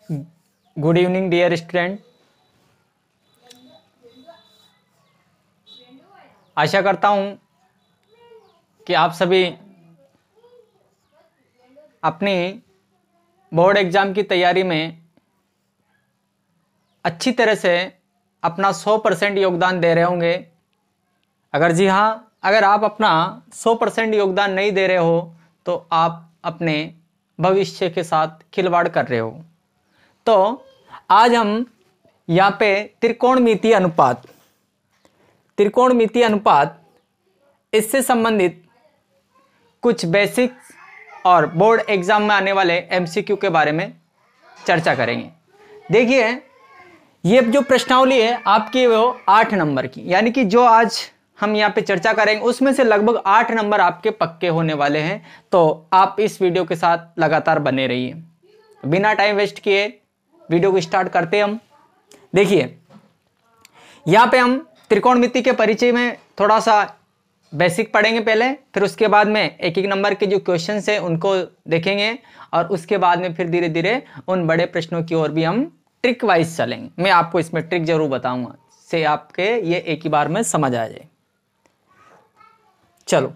Good evening dear student. आशा करता हूं कि आप सभी अपनी बोर्ड एग्जाम की तैयारी में अच्छी तरह से अपना 100% योगदान दे रहे होंगे। अगर जी हाँ, अगर आप अपना 100% योगदान नहीं दे रहे हो तो आप अपने भविष्य के साथ खिलवाड़ कर रहे हो। तो आज हम यहाँ पे त्रिकोणमितीय अनुपात इससे संबंधित कुछ बेसिक और बोर्ड एग्जाम में आने वाले एमसीक्यू के बारे में चर्चा करेंगे। देखिए, ये जो प्रश्नावली है आपकी वो 8 नंबर की, यानी कि जो आज हम यहाँ पे चर्चा करेंगे उसमें से लगभग 8 नंबर आपके पक्के होने वाले हैं। तो आप इस वीडियो के साथ लगातार बने रहिए। बिना टाइम वेस्ट किए वीडियो को स्टार्ट करते हैं हम। देखिए, यहाँ पे हम त्रिकोणमिति के परिचय में थोड़ा सा बेसिक पढ़ेंगे पहले, फिर उसके बाद में एक एक नंबर के जो क्वेश्चंस हैं उनको देखेंगे और उसके बाद में फिर धीरे धीरे उन बड़े प्रश्नों की ओर भी हम ट्रिक वाइज चलेंगे। मैं आपको इसमें ट्रिक जरूर बताऊंगा, से आपके ये एक ही बार में समझ आ जाए। चलो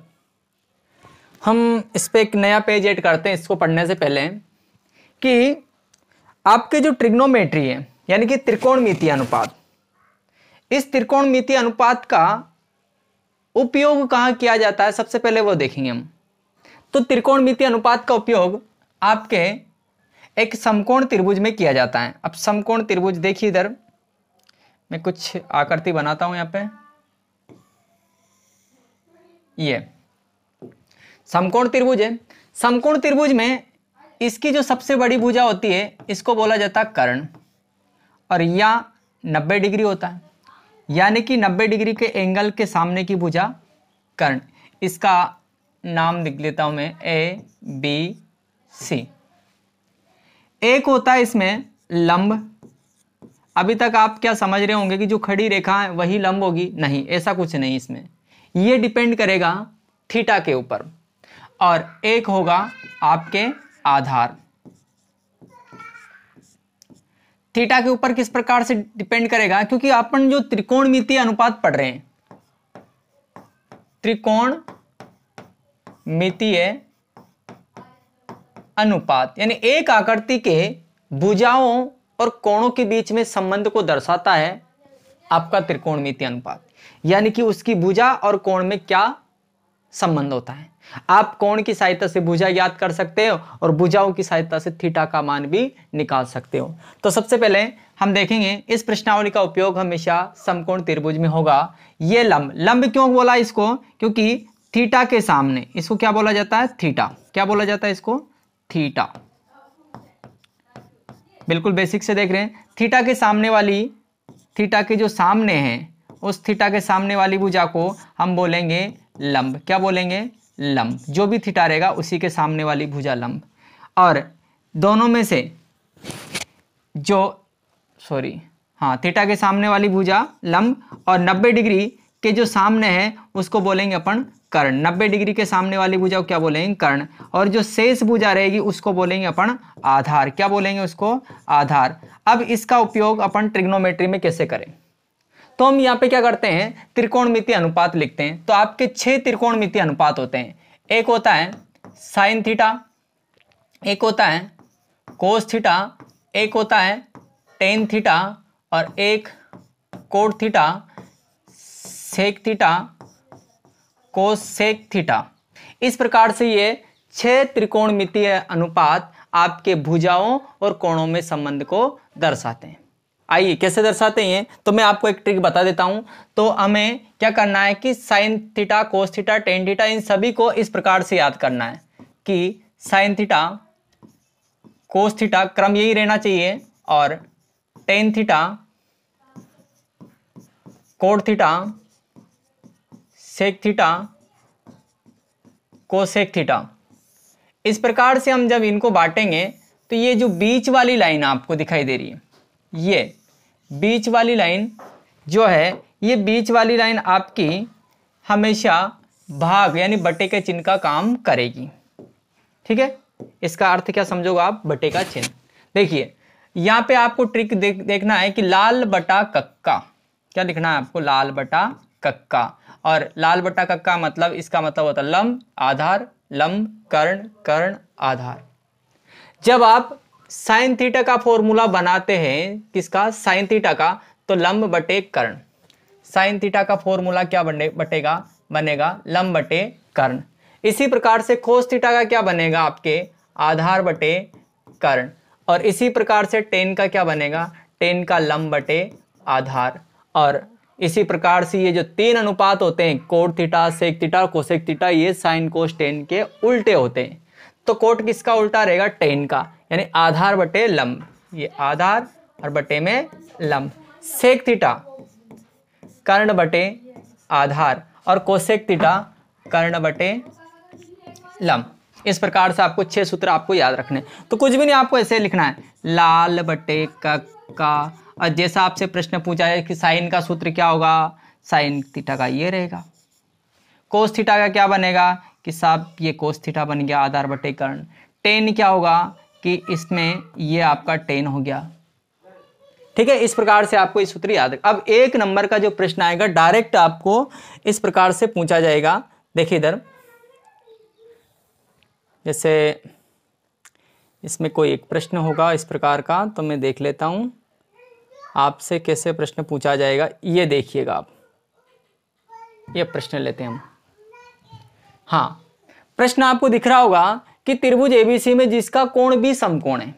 हम इस पे एक नया पेज ऐड करते हैं इसको पढ़ने से पहले, कि आपके जो ट्रिग्नोमेट्री है यानी कि त्रिकोणमितीय अनुपात, इस त्रिकोणमितीय अनुपात का उपयोग कहाँ किया जाता है सबसे पहले वो देखेंगे हम। तो त्रिकोणमितीय अनुपात का उपयोग आपके एक समकोण त्रिभुज में किया जाता है। अब समकोण त्रिभुज देखिए, इधर मैं कुछ आकृति बनाता हूं। यहाँ पे ये समकोण त्रिभुज है। समकोण त्रिभुज में इसकी जो सबसे बड़ी भुजा होती है इसको बोला जाता है कर्ण, और यहाँ 90 डिग्री होता है, यानी कि 90 डिग्री के एंगल के सामने की भुजा कर्ण। इसका नाम लिख लेता हूं मैं ABC। एक होता है इसमें लंब। अभी तक आप क्या समझ रहे होंगे कि जो खड़ी रेखा है वही लंब होगी? नहीं, ऐसा कुछ नहीं। इसमें ये डिपेंड करेगा थीटा के ऊपर। और एक होगा आपके आधार। थीटा के ऊपर किस प्रकार से डिपेंड करेगा? क्योंकि अपन जो त्रिकोणमितीय अनुपात पढ़ रहे हैं, त्रिकोणमितीय अनुपात यानी एक आकृति के भुजाओं और कोणों के बीच में संबंध को दर्शाता है आपका त्रिकोणमितीय अनुपात। यानी कि उसकी भुजा और कोण में क्या संबंध होता है। आप कोण की सहायता से भुजा ज्ञात कर सकते हो और भुजाओं की सहायता से थीटा का मान भी निकाल सकते हो। तो सबसे पहले हम देखेंगे इस प्रश्नावली का उपयोग हमेशा समकोण त्रिभुज में होगा। ये लंब क्यों बोला इसको? क्योंकि थीटा के सामने इसको क्या बोला जाता है? थीटा। क्या बोला जाता है इसको? थीटा। बिल्कुल बेसिक से देख रहे हैं। थीटा के सामने वाली, थीटा के जो सामने है उस थीटा के सामने वाली भुजा को हम बोलेंगे लंब। क्या बोलेंगे? लंब। जो भी थीटा रहेगा उसी के सामने वाली भुजा लंब। और दोनों में से थीटा के सामने वाली भुजा लंब और 90 डिग्री के जो सामने है उसको बोलेंगे अपन कर्ण। 90 डिग्री के सामने वाली भुजा को क्या बोलेंगे? कर्ण। और जो शेष भुजा रहेगी उसको बोलेंगे अपन आधार। क्या बोलेंगे उसको? आधार। अब इसका उपयोग अपन ट्रिग्नोमेट्री में कैसे करें? तो हम यहाँ पे क्या करते हैं, त्रिकोणमितीय अनुपात लिखते हैं। तो आपके 6 त्रिकोणमितीय अनुपात होते हैं। एक होता है साइन थीटा, एक होता है कोस थीटा, एक होता है टेन थीटा और एक कोट थीटा, सेक थीटा, कोस सेक थीटा। इस प्रकार से ये 6 त्रिकोणमितीय अनुपात आपके भुजाओं और कोणों में संबंध को दर्शाते हैं। आइए कैसे दर्शाते हैं, तो मैं आपको एक ट्रिक बता देता हूं। तो हमें क्या करना है कि sine theta, cos theta, tan theta, इन सभी को इस प्रकार से याद करना है कि साइन थीटा, कोस थीटा क्रम यही रहना चाहिए, और tan theta, cot theta, sec theta, cosec theta. इस प्रकार से हम जब इनको बांटेंगे तो ये जो बीच वाली लाइन आपको दिखाई दे रही है, ये बीच वाली लाइन जो है, ये बीच वाली लाइन आपकी हमेशा भाग यानी बटे के चिन्ह का काम करेगी। ठीक है, इसका अर्थ क्या समझोगे आप? बटे का चिन्ह। देखिए, यहाँ पे आपको ट्रिक देखना है कि लाल बटा कक्का, क्या लिखना है आपको, लाल बटा कक्का। और लाल बटा कक्का मतलब इसका मतलब होता है लंब आधार, लंब कर्ण, कर्ण आधार। जब आप साइन थीटा का फॉर्मूला बनाते हैं, किसका, साइन थीटा का, तो लंब बटे कर्ण। साइन थीटा का फॉर्मूला क्या बनेगा लंब बटे कर्ण। इसी प्रकार से कोस थीटा का क्या बनेगा आपके, आधार बटे कर्ण। और इसी प्रकार से टेन का क्या बनेगा, टेन का लंब बटे आधार। और इसी प्रकार से ये जो 3 अनुपात होते हैं, cot theta, sec theta, cosec theta, ये साइन कोस टेन के उल्टे होते हैं। तो कोट किसका उल्टा रहेगा, टेन का, यानी आधार बटे लंब, ये आधार और बटे में लंब। सेक थीटा कर्ण बटे आधार और कोसेक थीटा कर्ण बटे लंब। इस प्रकार से आपको 6 सूत्र आपको याद रखने। तो कुछ भी नहीं, आपको ऐसे लिखना है, लाल बटे कक्का। और जैसा आपसे प्रश्न पूछा है कि साइन का सूत्र क्या होगा, साइन थीटा का ये रहेगा। कोस थीटा का क्या बनेगा कि साहब ये कोस थीटा बन गया आधार बटे कर्ण। टेन क्या होगा कि इसमें ये आपका टेन हो गया। ठीक है, इस प्रकार से आपको इस सूत्र याद रख। अब 1 नंबर का जो प्रश्न आएगा डायरेक्ट आपको इस प्रकार से पूछा जाएगा। देखिए इधर, जैसे इसमें कोई एक प्रश्न होगा इस प्रकार का, तो मैं देख लेता हूं आपसे कैसे प्रश्न पूछा जाएगा। ये देखिएगा आप, ये प्रश्न लेते हैं हम। हाँ, प्रश्न आपको दिख रहा होगा कि त्रिभुज एबीसी में जिसका कोण भी समकोण है,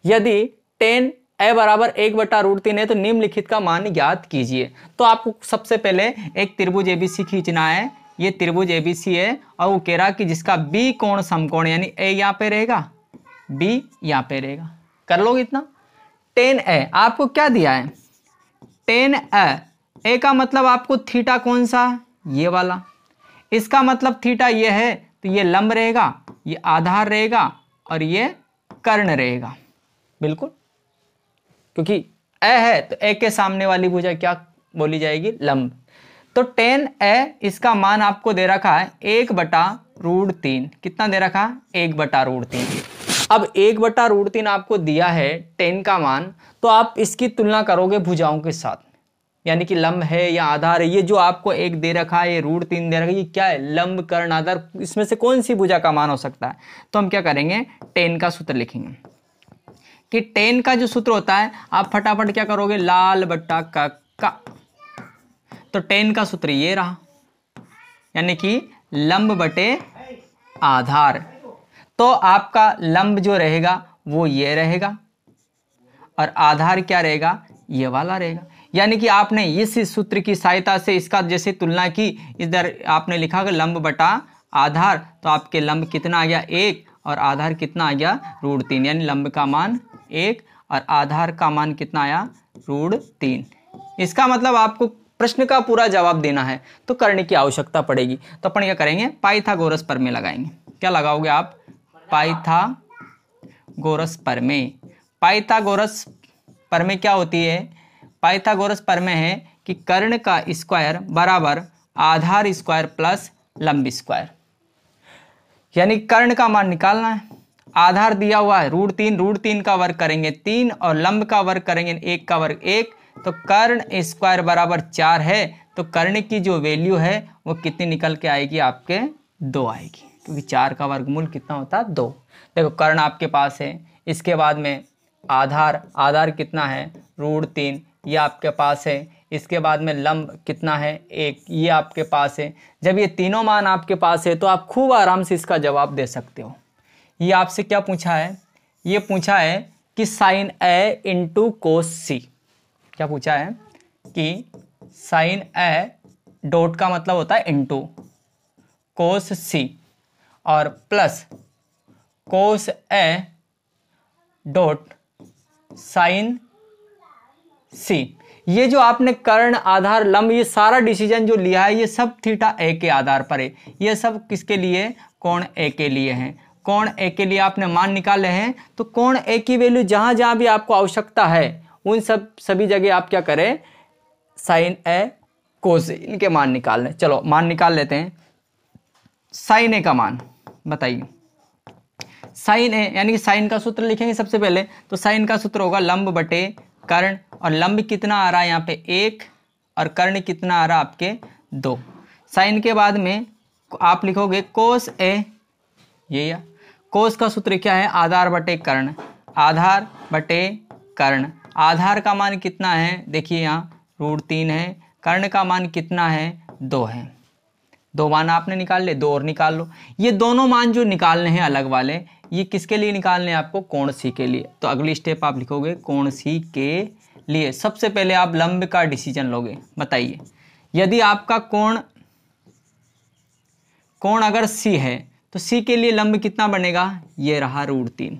यदि tan a बराबर 1/√3 है तो निम्नलिखित का मान ज्ञात कीजिए। तो आपको सबसे पहले एक त्रिभुज एबीसी खींचना है। ये त्रिभुज एबीसी है और वो कह रहा कि जिसका बी कोण समकोण, यानी a यहाँ पे रहेगा, b यहाँ पे रहेगा। कर लोगे इतना। tan a आपको क्या दिया है, tan a का मतलब आपको थीटा कौन सा, ये वाला। इसका मतलब थीटा ये है तो ये लंब रहेगा, ये आधार रहेगा और ये कर्ण रहेगा। बिल्कुल, क्योंकि a है तो a के सामने वाली भुजा क्या बोली जाएगी, लंब। तो tan a इसका मान आपको दे रखा है 1/√3। कितना दे रखा है, 1/√3। अब 1/√3 आपको दिया है tan का मान, तो आप इसकी तुलना करोगे भुजाओं के साथ, यानी कि लंब है या आधार है। ये जो आपको 1 दे रखा है, ये √3 दे रखा है, ये क्या है, लंब कर्ण आधार। इसमें से कौन सी भुजा का मान हो सकता है। तो हम क्या करेंगे, tan का सूत्र लिखेंगे कि tan का जो सूत्र होता है, आप फटाफट क्या करोगे, लाल बट्टा का। तो tan का सूत्र ये रहा, यानी कि लंब बटे आधार। तो आपका लंब जो रहेगा वो ये रहेगा और आधार क्या रहेगा, ये वाला रहेगा। यानी कि आपने इस सूत्र की सहायता से इसका जैसे तुलना की, इधर आपने लिखा लंब बटा आधार, तो आपके लंब कितना आ गया, 1 और आधार कितना आ गया, √3। यानी लंब का मान 1 और आधार का मान कितना आया, √3। इसका मतलब आपको प्रश्न का पूरा जवाब देना है तो करने की आवश्यकता पड़ेगी। तो अपन क्या करेंगे, पाइथागोरस प्रमेय लगाएंगे। क्या लगाओगे आप, पाइथागोरस प्रमेय। पाइथागोरस प्रमेय क्या होती है, पाइथागोरस प्रमेय है कि कर्ण का स्क्वायर बराबर आधार स्क्वायर प्लस लंब स्क्वायर। यानी कर्ण का मान निकालना है, आधार दिया हुआ है √3, √3 का वर्ग करेंगे 3 और लंब का वर्ग करेंगे 1 का वर्ग 1। तो कर्ण स्क्वायर बराबर 4 है, तो कर्ण की जो वैल्यू है वो कितनी निकल के आएगी, आपके 2 आएगी, क्योंकि 4 का वर्गमूल कितना होता है, 2। देखो कर्ण आपके पास है, इसके बाद में आधार कितना है, √3, ये आपके पास है। इसके बाद में लंब कितना है, 1, ये आपके पास है। जब ये तीनों मान आपके पास है तो आप खूब आराम से इसका जवाब दे सकते हो। ये आपसे क्या पूछा है, ये पूछा है कि sine a into cos c। क्या पूछा है कि साइन a डॉट का मतलब होता है इंटू कोस c और plus cos a dot sine c। ये जो आपने कर्ण आधार लंब ये सारा डिसीजन जो लिया है, ये सब थीटा a के आधार पर है। ये सब किसके लिए, कोण a के लिए है। कोण a के लिए आपने मान निकाले हैं, तो कोण a की वैल्यू जहां जहां भी आपको आवश्यकता है उन सभी जगह आप क्या करें, साइन a कोस a, इनके मान निकाल लें। चलो मान निकाल लेते हैं। साइन a का मान बताइए, साइन ए यानी कि साइन का सूत्र लिखेंगे सबसे पहले, तो साइन का सूत्र होगा लंब बटे कर्ण, और लंब कितना आ रहा है यहाँ पे 1 और कर्ण कितना आ रहा है आपके 2। साइन के बाद में आप लिखोगे कोस ए, ये या कोस का सूत्र क्या है आधार बटे कर्ण, आधार बटे कर्ण। आधार का मान कितना है देखिए यहाँ √3 है, कर्ण का मान कितना है 2 है। 2 मान आपने निकाल ले, 2 और निकाल लो। ये दोनों मान जो निकालने हैं अलग वाले, ये किसके लिए निकालने हैं आपको, कोण सी के लिए। तो अगली स्टेप आप लिखोगे कोण सी के लिए। सबसे पहले आप लंब का डिसीजन लोगे। बताइए यदि आपका कोण अगर सी है तो सी के लिए लंब कितना बनेगा, ये रहा √3।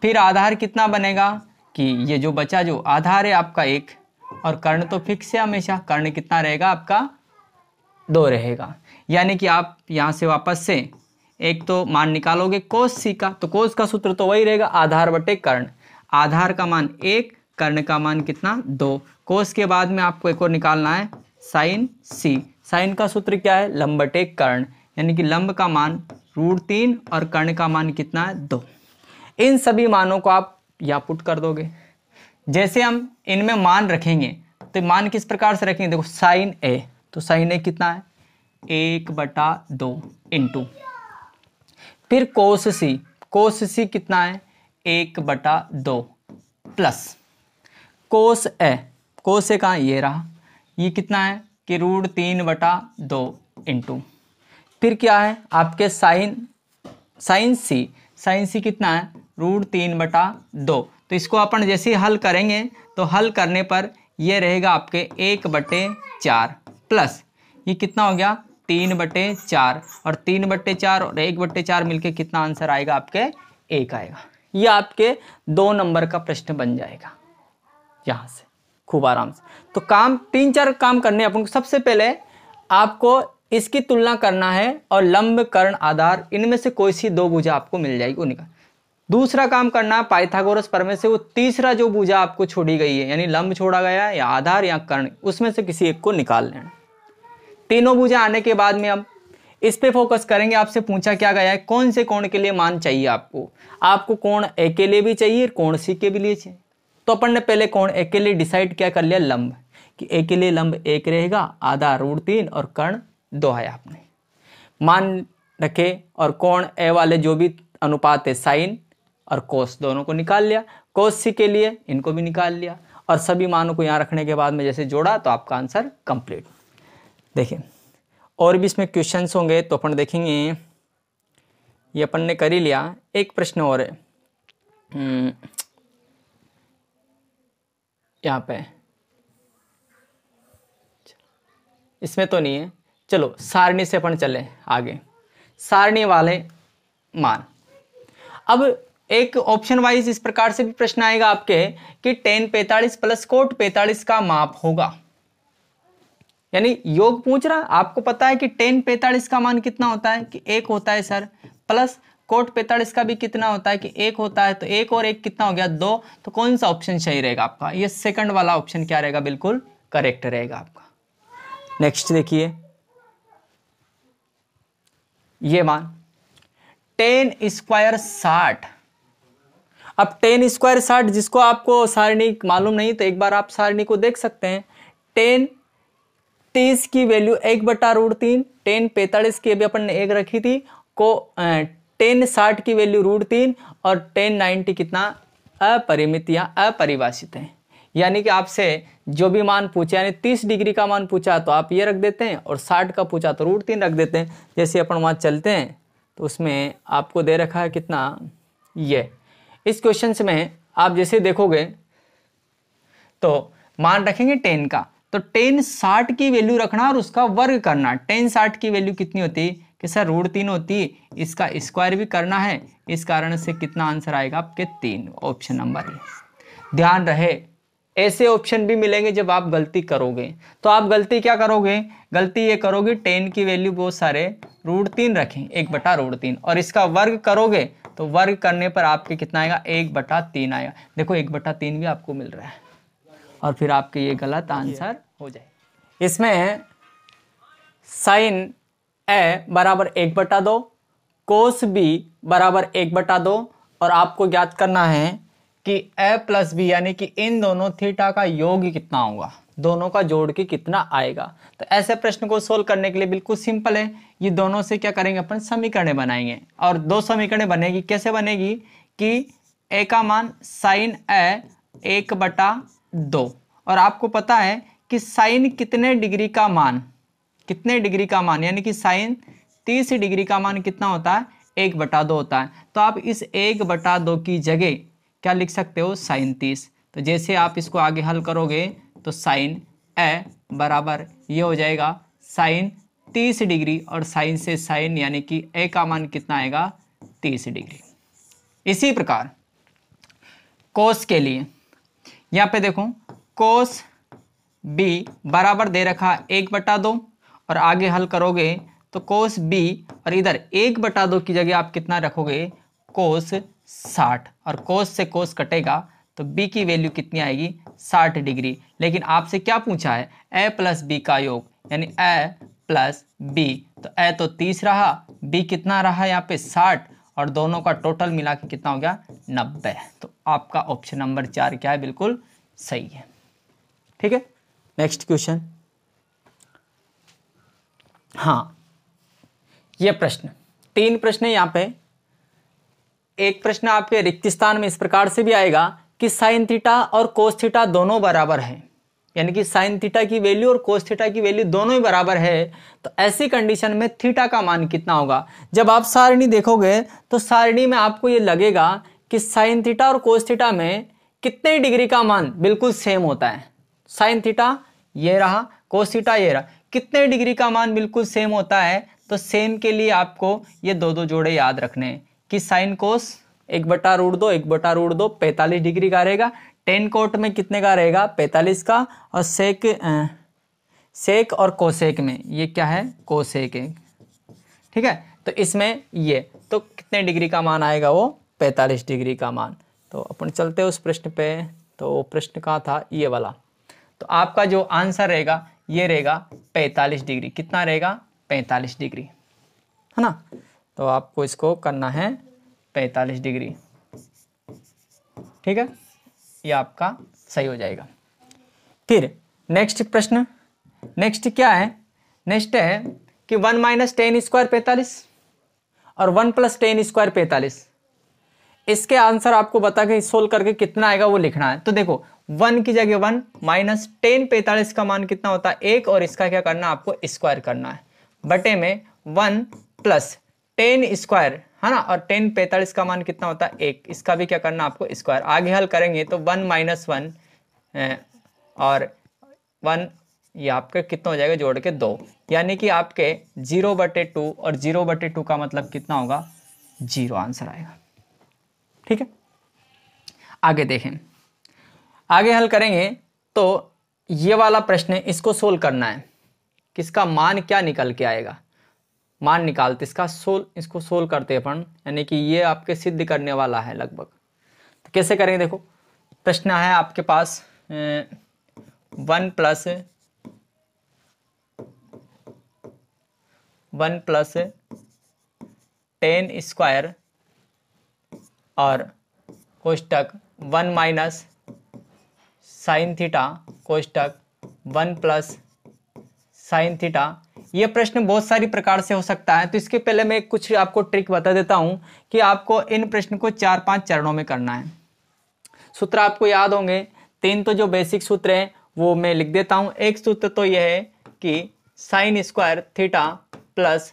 फिर आधार कितना बनेगा कि ये जो बचा जो आधार है आपका 1, और कर्ण तो फिक्स है हमेशा, कर्ण कितना रहेगा आपका 2 रहेगा। यानी कि आप यहाँ से वापस से एक तो मान निकालोगे कोस सी का, तो कोस का सूत्र तो वही रहेगा आधार बटे कर्ण। आधार का मान 1, कर्ण का मान कितना 2। कोस के बाद में आपको एक और निकालना है साइन सी। साइन का सूत्र क्या है लंब बटे कर्ण, यानी कि लंब का मान √3 और कर्ण का मान कितना है 2। इन सभी मानों को आप यहाँ पुट कर दोगे। जैसे हम इनमें मान रखेंगे तो मान किस प्रकार से रखेंगे, देखो साइन ए, तो साइन ए कितना है 1/2 इंटू, फिर कोस सी कितना है 1/2 प्लस कोस ए कहाँ ये रहा, ये कितना है कि √3/2 इंटू, फिर क्या है आपके साइन सी कितना है √3/2। तो इसको अपन जैसे ही हल करेंगे तो हल करने पर ये रहेगा आपके 1/4 प्लस ये कितना हो गया 3/4, और 3/4 और 1/4 मिलके कितना आंसर आएगा आपके 1 आएगा। ये आपके 2 नंबर का प्रश्न बन जाएगा यहाँ से खूब आराम से। तो काम 3-4 काम करने अपन को। सबसे पहले आपको इसकी तुलना करना है और लंब कर्ण आधार इनमें से कोई सी 2 भुजा आपको मिल जाएगी वो निकाल। दूसरा काम करना है पाइथागोरस प्रमेय से वो तीसरा जो भुजा आपको छोड़ी गई है, यानी लंब छोड़ा गया है या आधार या कर्ण, उसमें से किसी एक को निकाल लेना। तीनों भुजा आने के बाद में अब इस पे फोकस करेंगे। आपसे पूछा क्या गया है कौन से कोण के लिए मान चाहिए आपको कोण ए के लिए भी चाहिए, कोण सी के भी लिए चाहिए। तो अपन ने पहले कोण ए के लिए डिसाइड क्या कर लिया लंब, कि ए के लिए लंब 1 रहेगा, आधार √3 और कर्ण 2 है। आपने मान रखे और कोण ए वाले जो भी अनुपात है साइन और कोस दोनों को निकाल लिया। कोस सी के लिए इनको भी निकाल लिया, और सभी मानों को यहाँ रखने के बाद में जैसे जोड़ा तो आपका आंसर कंप्लीट। देखिए और भी इसमें क्वेश्चंस होंगे तो अपन देखेंगे। ये अपन ने कर ही लिया। एक प्रश्न और है यहाँ पे, इसमें तो नहीं है, चलो सारणी से अपन चले आगे। सारणी वाले मान, अब एक ऑप्शन वाइज इस प्रकार से भी प्रश्न आएगा आपके कि tan 45 प्लस कोट 45 का माप होगा, यानी योग पूछ रहा। आपको पता है कि tan 45 का मान कितना होता है कि 1 होता है सर, प्लस कोट 45 का भी कितना होता है कि 1 होता है। तो 1 और 1 कितना हो गया 2। तो कौन सा ऑप्शन सही रहेगा आपका, ये सेकंड वाला ऑप्शन क्या रहेगा, बिल्कुल करेक्ट रहेगा आपका। नेक्स्ट देखिए ये मान tan² 60। अब tan² 60 जिसको आपको सारणी मालूम नहीं तो एक बार आप सारणी को देख सकते हैं। tan 30 की वैल्यू 1/√3, tan 45 की अभी अपन ने 1 रखी थी को tan 60 की वैल्यू √3 और tan 90 कितना अपरिमित या अपरिभाषित है। यानी कि आपसे जो भी मान पूछा, यानी 30 डिग्री का मान पूछा तो आप ये रख देते हैं, और 60 का पूछा तो √3 रख देते हैं। जैसे अपन वहाँ चलते हैं तो उसमें आपको दे रखा है कितना, ये इस क्वेश्चन में आप जैसे देखोगे तो मान रखेंगे tan का, तो tan 60 की वैल्यू रखना और उसका वर्ग करना। tan 60 की वैल्यू कितनी होती कि सर √3 होती, इसका स्क्वायर भी करना है। इस कारण से कितना आंसर आएगा आपके 3, ऑप्शन नंबर ए। ध्यान रहे ऐसे ऑप्शन भी मिलेंगे जब आप गलती करोगे तो आप गलती क्या करोगे, गलती ये करोगे tan की वैल्यू बहुत सारे √3 रखें 1/√3, और इसका वर्ग करोगे तो वर्ग करने पर आपके कितना आएगा 1/3 आएगा। देखो 1/3 भी आपको मिल रहा है, और फिर आपके ये गलत आंसर हो जाए। इसमें साइन ए बराबर 1/2, कोस बी बराबर 1/2 और आपको ज्ञात करना है कि a प्लस बी यानी कि इन दोनों थीटा का योग कितना होगा, दोनों का जोड़ के कितना आएगा। तो ऐसे प्रश्न को सोल्व करने के लिए बिल्कुल सिंपल है, ये दोनों से क्या करेंगे अपन समीकरण बनाएंगे और दो समीकरण बनेगी। कैसे बनेगी कि a का मान साइन a 1/2 और आपको पता है कि साइन कितने डिग्री का मान, कितने डिग्री का मान यानी कि साइन 30 डिग्री का मान कितना होता है 1/2 होता है। तो आप इस 1/2 की जगह क्या लिख सकते हो साइन 30। तो जैसे आप इसको आगे हल करोगे तो साइन ए बराबर ये हो जाएगा साइन 30 डिग्री और साइन से साइन यानी कि ए का मान कितना आएगा 30 डिग्री। इसी प्रकार कोस के लिए यहाँ पे देखो कोस बी बराबर दे रखा 1/2 और आगे हल करोगे तो कोस बी और इधर 1/2 की जगह आप कितना रखोगे कोस 60 और कोस से कोस कटेगा तो b की वैल्यू कितनी आएगी 60 डिग्री। लेकिन आपसे क्या पूछा है a प्लस बी का योग यानी a प्लस बी, तो a तो 30 रहा, b कितना रहा यहाँ पे 60 और दोनों का टोटल मिला के कितना हो गया 90। तो आपका ऑप्शन नंबर 4 क्या है बिल्कुल सही है। ठीक है, नेक्स्ट क्वेश्चन। हाँ, ये प्रश्न 3 प्रश्न है यहाँ पे। एक प्रश्न आपके रिक्त स्थान में इस प्रकार से भी आएगा कि साइन थीटा और कोस थीटा दोनों बराबर हैं, यानी कि साइन थीटा की वैल्यू और कोस थीटा की वैल्यू दोनों ही बराबर है। तो ऐसी कंडीशन में थीटा का मान कितना होगा। जब आप सारणी देखोगे तो सारणी में आपको ये लगेगा कि साइन थीटा और कोस थीटा में कितने डिग्री का मान बिल्कुल सेम होता है। साइन थीटा ये रहा, कोस थीटा ये रहा, कितने डिग्री का मान बिल्कुल सेम होता है। तो सेम के लिए आपको ये दो जोड़े याद रखने हैं कि साइन कोस 1/√2 1/√2 45 डिग्री का रहेगा, टेन कोट में कितने का रहेगा 45 का, और सेक और कोसेक में ये क्या है कोसेक है। ठीक है, तो इसमें ये तो कितने डिग्री का मान आएगा वो 45 डिग्री का मान। तो अपन चलते हैं उस प्रश्न पे। तो प्रश्न कहाँ था ये वाला। तो आपका जो आंसर रहेगा ये रहेगा 45 डिग्री। कितना रहेगा 45 डिग्री, है ना। तो आपको इसको करना है 45 डिग्री। ठीक है, ये आपका सही हो जाएगा। फिर नेक्स्ट प्रश्न, नेक्स्ट क्या है, नेक्स्ट है कि 1 - 10 स्क्वायर 45 और 1 + 10 स्क्वायर 45। इसके आंसर आपको बता के सोल्व करके कितना आएगा वो लिखना है। तो देखो 1 की जगह 1 -10 45 का मान कितना होता है 1 और इसका क्या करना है आपको स्क्वायर करना है बटे में 1 + 10 स्क्वायर, है ना, और 10 45 का मान कितना होता है 1, इसका भी क्या करना आपको स्क्वायर। आगे हल करेंगे तो 1 - 1 और 1 ये आपका कितना हो जाएगा जोड़ के 2, यानी कि आपके 0/2 और 0/2 का मतलब कितना होगा 0 आंसर आएगा। ठीक है, आगे देखें, आगे हल करेंगे तो ये वाला प्रश्न है, इसको सोल्व करना है, किसका मान क्या निकल के आएगा। मान निकालते इसको सोल्व करते अपन, यानी कि ये आपके सिद्ध करने वाला है लगभग। तो कैसे करेंगे देखो, प्रश्न है आपके पास 1 + 10 स्क्वायर और कोष्टक 1 - साइन थीटा कोष्टक 1 + साइन थीटा। ये प्रश्न बहुत सारी प्रकार से हो सकता है। तो इसके पहले मैं कुछ आपको ट्रिक बता देता हूं कि आपको इन प्रश्न को 4-5 चरणों में करना है। सूत्र आपको याद होंगे, 3 तो जो बेसिक सूत्र हैं वो मैं लिख देता हूं। एक सूत्र तो यह है कि sine square theta plus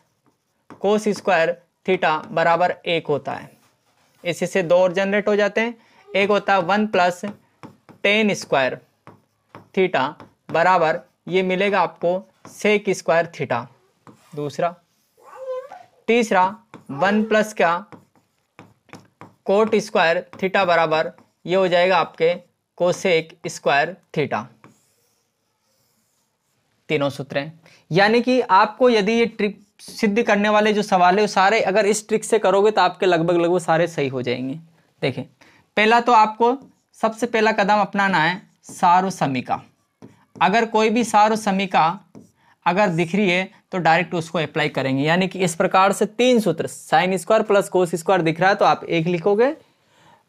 cos square theta बराबर 1 होता है। इसी से 2 और जनरेट हो जाते हैं। एक होता है 1 + 10 स्क्वायर थीटा बराबर ये मिलेगा आपको सेक स्क्वायर थीटा। दूसरा, तीसरा 1 + क्या कोट स्क्वायर थीटा बराबर ये हो जाएगा आपके कोसेक स्क्वायर थीटा। तीनों सूत्र हैं, यानी कि आपको यदि ये ट्रिक सिद्ध करने वाले जो सवाल है वो सारे अगर इस ट्रिक से करोगे तो आपके लगभग सारे सही हो जाएंगे। देखें, पहला तो आपको सबसे पहला कदम अपनाना है सार्वसमिका। अगर कोई भी सार्वसमिका अगर दिख रही है तो डायरेक्ट उसको अप्लाई करेंगे। यानी कि इस प्रकार से 3 सूत्र, sine square plus cos square दिख रहा है तो आप 1 लिखोगे,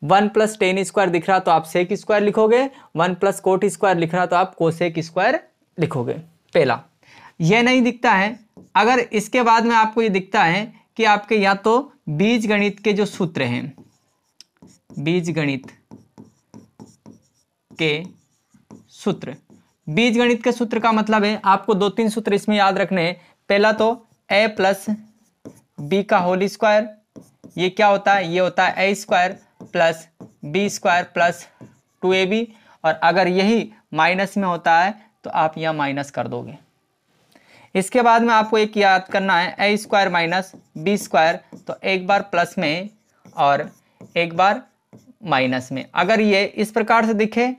1 प्लस टेन स्क्वायर दिख रहा तो आप सेक स्क्वायर लिखोगे, 1 प्लस कोट स्क्वायर लिख रहा तो आप कोसेक स्क्वायर लिखोगे। पहला ये नहीं दिखता है, अगर इसके बाद में आपको ये दिखता है कि आपके या तो बीजगणित के जो सूत्र हैं, बीजगणित के सूत्र, बीजगणित के सूत्र का मतलब है आपको 2-3 सूत्र इसमें याद रखने हैं। पहला तो a प्लस बी का होल स्क्वायर, ये क्या होता है, ये होता है a square plus B square plus 2ab, और अगर यही माइनस में होता है तो आप यहाँ माइनस कर दोगे। इसके बाद में आपको एक याद करना है, a square minus B square, तो एक बार प्लस में और एक बार माइनस में। अगर ये इस प्रकार से दिखे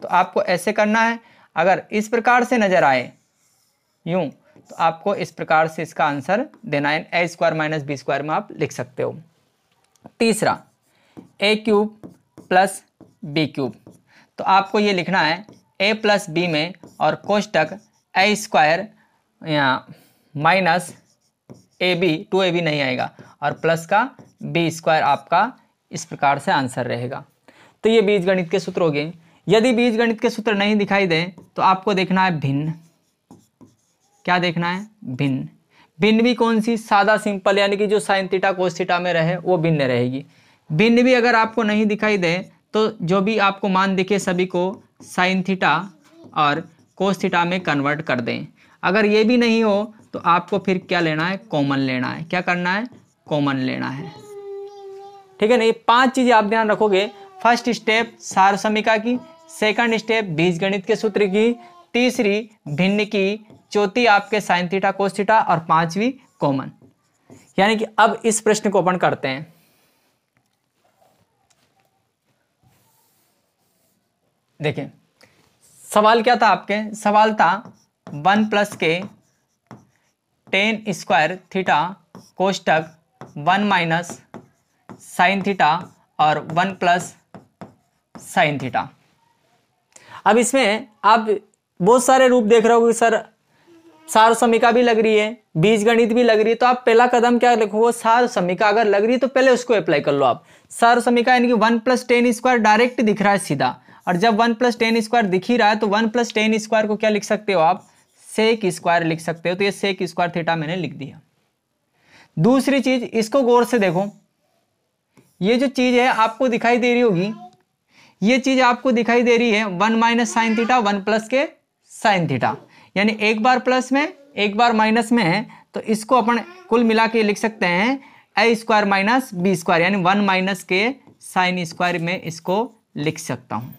तो आपको ऐसे करना है, अगर इस प्रकार से नजर आए यूं तो आपको इस प्रकार से इसका आंसर देना है, a square minus B square में आप लिख सकते हो। तीसरा a cube plus B cube, तो आपको ये लिखना है a प्लस बी में और कोष्टक a square minus A B, 2ab नहीं आएगा, और प्लस का बी स्क्वायर आपका इस प्रकार से आंसर रहेगा। तो ये बीजगणित के सूत्र हो गए। यदि बीजगणित के सूत्र नहीं दिखाई दे तो आपको देखना है भिन्न। क्या देखना है, भिन्न। भिन्न भी कौन सी, सादा सिंपल, यानी कि जो साइन थीटा कोस थीटा में रहे वो भिन्न रहेगी। भिन्न भी अगर आपको नहीं दिखाई दे तो जो भी आपको मान दिखे सभी को साइन थीटा और कोस थीटा में कन्वर्ट कर दें। अगर ये भी नहीं हो तो आपको फिर क्या लेना है, कॉमन लेना है। क्या करना है, कॉमन लेना है। ठीक है ना, ये 5 चीजें आप ध्यान रखोगे। फर्स्ट स्टेप सार समीका की, सेकंड स्टेप बीजगणित के सूत्र की, तीसरी भिन्न की, चौथी आपके साइन थीटा कोस थीटा, और 5वीं कॉमन। यानी कि अब इस प्रश्न को अपन करते हैं। देखें सवाल क्या था आपके, सवाल था 1 प्लस के टेन स्क्वायर थीटा कोष्टक 1 माइनस साइन थीटा और 1 प्लस साइन थीटा। अब इसमें आप बहुत सारे रूप देख रहे हो कि सर सार समीका भी लग रही है, बीजगणित भी लग रही है, तो आप पहला कदम क्या लिखोगे, सार समीका अगर लग रही है तो पहले उसको अप्लाई कर लो आप। सार समीका यानी कि 1 प्लस टेन स्क्वायर डायरेक्ट दिख रहा है सीधा, और जब 1 प्लस टेन स्क्वायर दिख ही रहा है तो 1 प्लस टेन स्क्वायर को क्या लिख सकते हो आप, सेक स्क्वायर लिख सकते हो। तो ये सेक स्क्वायर थीटा मैंने लिख दिया। दूसरी चीज, इसको गौर से देखो, ये जो चीज है आपको दिखाई दे रही होगी, ये चीज आपको दिखाई दे रही है 1 माइनस साइन थीटा 1 प्लस के साइन थीटा, यानी एक बार प्लस में एक बार माइनस में है, तो इसको अपन कुल मिला के लिख सकते हैं a square minus B square, यानी 1 माइनस के साइन स्क्वायर में इसको लिख सकता हूं,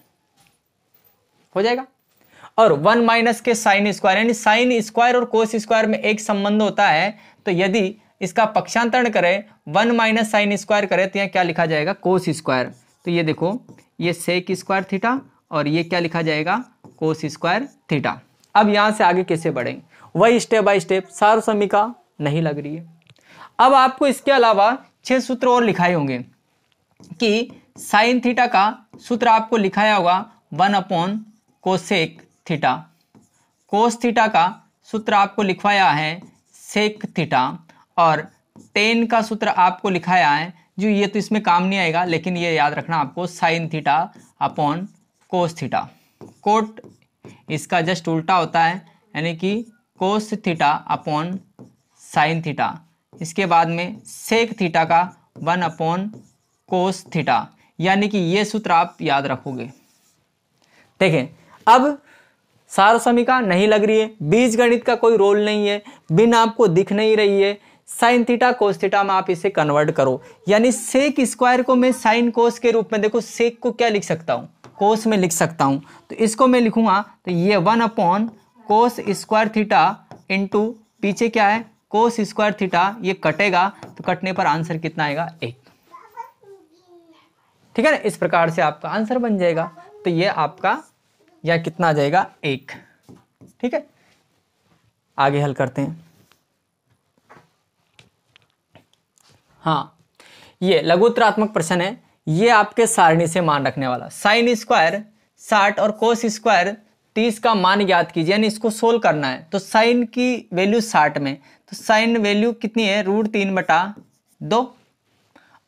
हो जाएगा। और 1 माइनस के साइन स्क्वायर, यानी साइन स्क्वायर और कोस स्क्वायर में एक संबंध होता है, तो यदि इसका पक्षांतरण करें 1 माइनस साइन स्क्वायर करें तो यहाँ क्या लिखा जाएगा, कोस स्क्वायर। तो ये देखो, ये सेक स्क्वायर थीटा और ये क्या लिखा जाएगा, कोस स्क्वायर थीटा। अब यहाँ से आगे कैसे बढ़ेंगे, वही स्टेप बाय स्टेप। सार समीका नहीं लग रही है। अब आपको इसके अलावा 6 सूत्र और लिखाए होंगे कि साइन थीटा का सूत्र आपको लिखाया होगा 1 upon cosec theta, cos theta का सूत्र आपको लिखवाया है सेक थीटा, और टेन का सूत्र आपको लिखाया है, जो ये तो इसमें काम नहीं आएगा, लेकिन ये याद रखना आपको, sine theta upon cos theta. Cot इसका जस्ट उल्टा होता है, यानी कि cos theta upon sine theta. इसके बाद में सेक थीटा का 1 अपॉन कोस थीटा, यानी कि ये सूत्र आप याद रखोगे। देखें, अब सार समीका नहीं लग रही है, बीजगणित का कोई रोल नहीं है, बिन आपको दिख नहीं रही है, साइन थीटा कोस थीटा में आप इसे कन्वर्ट करो, यानी सेक स्क्वायर को मैं साइन कोस के रूप में, देखो सेक को क्या लिख सकता हूँ, कोस में लिख सकता हूँ, तो इसको मैं लिखूंगा तो ये 1 upon cos square theta into पीछे क्या है, कोस स्क्वायर थीटा, ये कटेगा तो कटने पर आंसर कितना आएगा, 1। ठीक है ना, इस प्रकार से आपका आंसर बन जाएगा। तो ये आपका या कितना आ जाएगा, 1। ठीक है, आगे हल करते हैं। हाँ, ये लघुत्तरात्मक प्रश्न है, ये आपके सारणी से मान रखने वाला, साइन स्क्वायर 60 और कोस स्क्वायर 30 का मान ज्ञात कीजिए, यानी इसको सोल्व करना है। तो साइन की वैल्यू 60 में, तो साइन वैल्यू कितनी है, √3/2,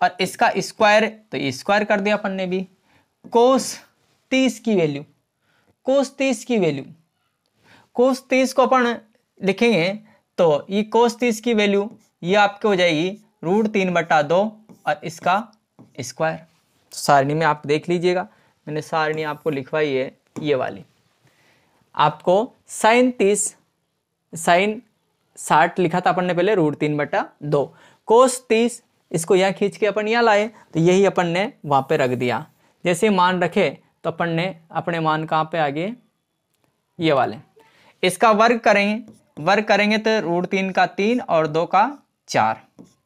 और इसका स्क्वायर, तो ये स्क्वायर कर दिया अपन ने भी। कोस 30 की वैल्यू, कोस 30 की वैल्यू, कोस 30 को अपन लिखेंगे तो ये कोस 30 की वैल्यू ये आपके हो जाएगी √3/2 और इसका स्क्वायर। तो सारणी में आप देख लीजिएगा, मैंने सारणी आपको लिखवाई है ये वाली। आपको साइन 60 लिखा था अपन ने पहले √3/2, कोस 30 इसको यहाँ खींच के अपन यहाँ लाए, तो यही अपन ने वहाँ पे रख दिया। जैसे मान रखे तो अपन ने अपने मान कहाँ पे आगे, ये वाले। इसका वर्ग करेंगे तो √3 का 3 और 2 का 4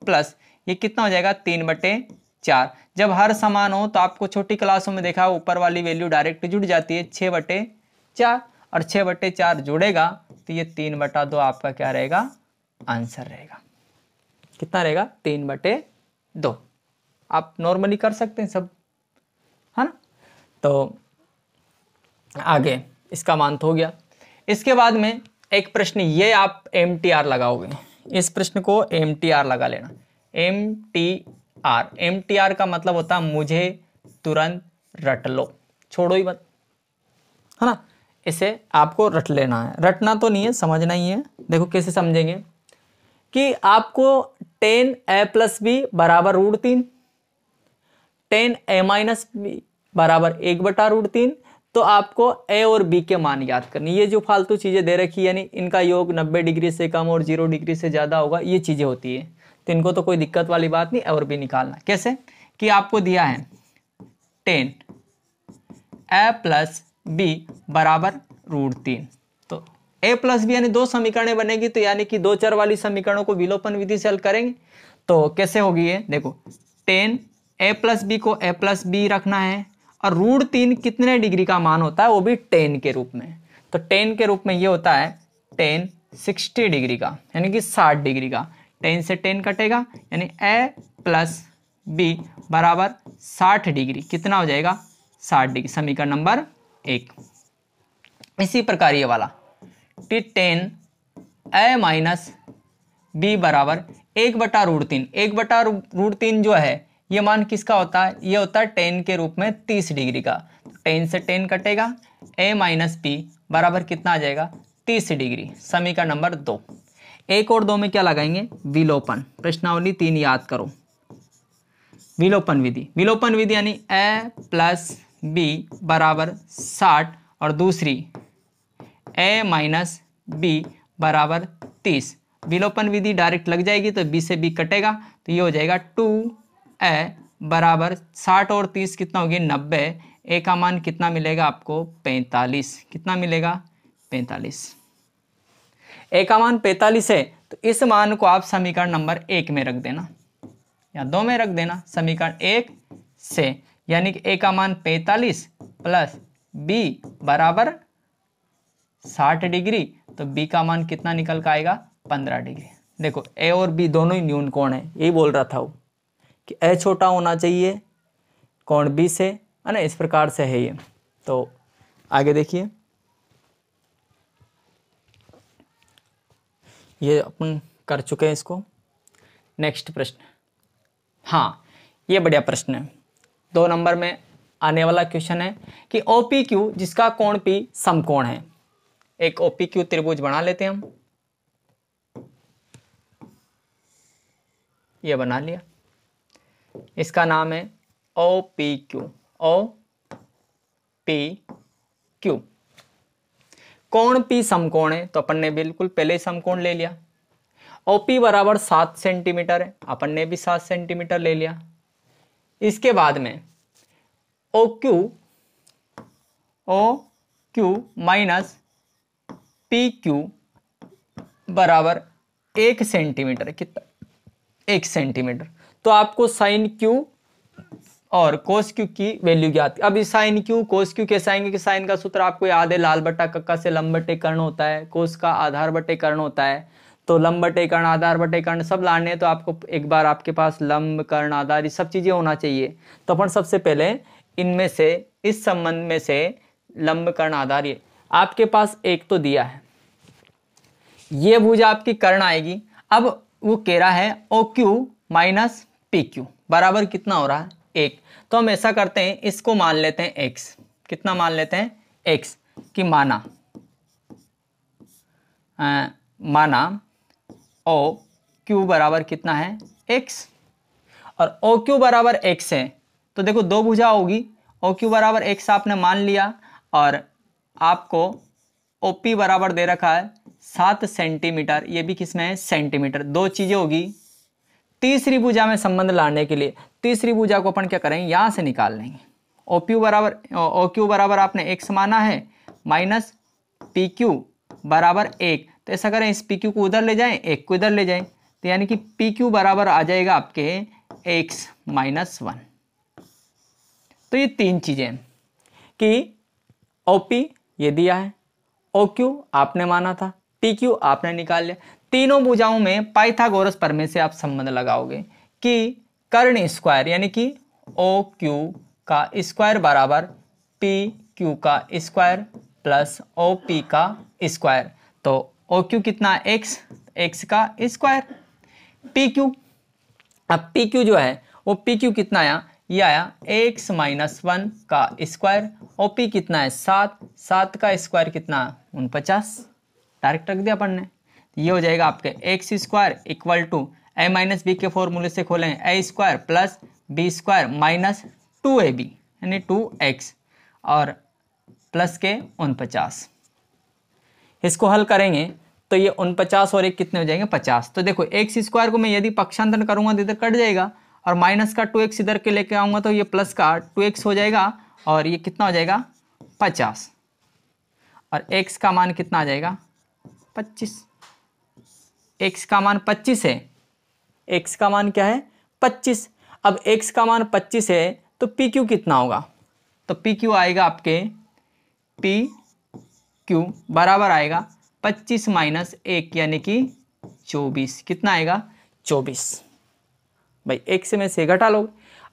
प्लस ये कितना हो जाएगा 3/4। जब हर समान हो तो आपको छोटी क्लासों में देखा ऊपर वाली वैल्यू डायरेक्ट जुड़ जाती है 6/4, और 6/4 जुड़ेगा तो ये 3/2 आपका क्या रहेगा, आंसर रहेगा। कितना रहेगा, 3/2। आप नॉर्मली कर सकते हैं सब, है ना। तो आगे इसका मान तो हो गया। इसके बाद में एक प्रश्न, ये आप MTR लगाओगे, इस प्रश्न को MTR लगा लेना। MTR का मतलब होता है मुझे तुरंत रट लो, छोड़ो ही मत, है ना। इसे आपको रट लेना है, रटना तो नहीं है, समझना ही है। देखो कैसे समझेंगे कि आपको tan a + b बराबर √3, tan a - b बराबर 1/√3, तो आपको a और b के मान याद करनी। ये जो फालतू चीज़ें दे रखी है, यानी इनका योग 90 डिग्री से कम और 0 डिग्री से ज़्यादा होगा, ये चीज़ें होती है, तो इनको तो कोई दिक्कत वाली बात नहीं। और भी निकालना कैसे कि आपको दिया है tan a + b बराबर √3, तो a + b यानी 2 समीकरणें बनेगी, तो यानी कि 2 चर वाली समीकरणों को विलोपन विधि से हल करेंगे। तो कैसे होगी ये, देखो tan a + b को a + b रखना है, और √3 कितने डिग्री का मान होता है, वो भी tan के रूप में। तो tan के रूप में ये होता है tan 60 डिग्री का, यानी कि 60 डिग्री का। tan से tan कटेगा, यानी a + b बराबर 60 डिग्री, कितना हो जाएगा, 60 डिग्री, समीकरण नंबर 1। इसी प्रकार ये वाला tan a - b बराबर 1/√3, 1/√3 जो है ये मान किसका होता है, ये होता है tan के रूप में 30 डिग्री का। tan से tan कटेगा, a - b बराबर कितना आ जाएगा, 30 डिग्री, समीकरण नंबर 2। 1 और 2 में क्या लगाएंगे, विलोपन। प्रश्नावली 3 याद करो, विलोपन विधि यानी a + b बराबर 60 और दूसरी a - b बराबर 30। विलोपन विधि डायरेक्ट लग जाएगी तो b से b कटेगा, तो ये हो जाएगा 2a बराबर 60 और 30 कितना होगी, 90। a का मान कितना मिलेगा आपको, 45। कितना मिलेगा, 45। a का मान 45 है, तो इस मान को आप समीकरण नंबर 1 में रख देना या 2 में रख देना, समीकरण 1 से, यानी कि a का मान 45 प्लस b बराबर 60 डिग्री, तो b का मान कितना निकल कर आएगा, 15 डिग्री। देखो a और b दोनों ही न्यून कोण है, यही बोल रहा था वो कि a छोटा होना चाहिए कोण b से, है ना, इस प्रकार से है ये। तो आगे देखिए, ये अपन कर चुके हैं इसको। नेक्स्ट प्रश्न, हाँ ये बढ़िया प्रश्न है, 2 नंबर में आने वाला क्वेश्चन है कि OPQ जिसका कोण P समकोण है। एक OPQ त्रिभुज बना लेते हैं हम, ये बना लिया, इसका नाम है OPQ। OPQ कोण P समकोण है, तो अपन ने बिल्कुल पहले समकोण ले लिया। OP बराबर 7 सेंटीमीटर है, अपन ने भी 7 सेंटीमीटर ले लिया। इसके बाद में OQ माइनस PQ बराबर 1 सेंटीमीटर, कितना, 1 सेंटीमीटर। तो आपको साइन Q और कोस Q की वैल्यू ज्ञात। अब इस साइन Q कोस Q कैसे आएंगे कि साइन का सूत्र आपको याद है, लाल बट्टा कक्का से लंब बटे कर्ण होता है, कोस का आधार बटे कर्ण होता है। तो लंब बटे कर्ण, आधार बटे कर्ण सब लाने हैं, तो आपको एक बार आपके पास लंब कर्ण आधार ये सब चीजें होना चाहिए। तो अपन सबसे पहले इनमें से, इस संबंध में से लंब कर्ण आधार, ये आपके पास एक तो दिया है, ये भुजा आपकी कर्ण आएगी। अब वो कह रहा है OQ माइनस PQ बराबर कितना हो रहा है, 1। तो हम ऐसा करते हैं, इसको मान लेते हैं x। कितना मान लेते हैं, x कि माना OQ बराबर कितना है, x। और OQ बराबर x है तो देखो दो भुजा होगी, OQ बराबर x आपने मान लिया, और आपको OP बराबर दे रखा है 7 सेंटीमीटर, ये भी किसमें है, सेंटीमीटर। दो चीजें होगी। तीसरी भुजा में संबंध लाने के लिए तीसरी भुजा को अपन क्या करेंगे, यहां से निकाल लेंगे। OQ बराबर आपने x माना है माइनस PQ बराबर 1। तो ऐसा करें, इस PQ को उधर ले जाएं, 1 को इधर ले जाएं, तो यानी कि PQ बराबर आ जाएगा आपके x माइनस 1। तो ये तीन चीजें कि OP ये दिया है, OQ आपने माना था, PQ आपने निकाल लिया। तीनों भुजाओं में पाइथागोरस प्रमेय से आप संबंध लगाओगे कि कर्ण स्क्वायर यानी कि OQ का स्क्वायर बराबर PQ का स्क्वायर प्लस OP का स्क्वायर। तो OQ कितना, x का स्क्वायर, PQ, अब PQ जो है वो PQ कितना आया, ये आया x माइनस 1 का स्क्वायर। OP कितना है, 7 का स्क्वायर कितना, 49। डायरेक्ट रख दिया अपन ने। ये हो जाएगा आपके X square equal to a minus B के फॉर्मूले से खोलें, a square plus B square minus 2ab यानी 2x और प्लस के 49। इसको हल करेंगे तो ये 49 और 1 कितने हो जाएंगे, 50। तो देखो एक्स स्क्वायर को मैं यदि पक्षांतर करूंगा तो इधर कट जाएगा, और माइनस का 2x इधर के लेके आऊंगा तो ये प्लस का 2x हो जाएगा, और ये कितना हो जाएगा 50, और x का मान कितना आ जाएगा 25। x का मान 25 है, x का मान क्या है 25। अब x का मान 25 है तो PQ कितना होगा, तो PQ आएगा आपके PQ बराबर आएगा 25 माइनस 1 यानी कि 24। कितना आएगा 24। भाई x में से घटा लो।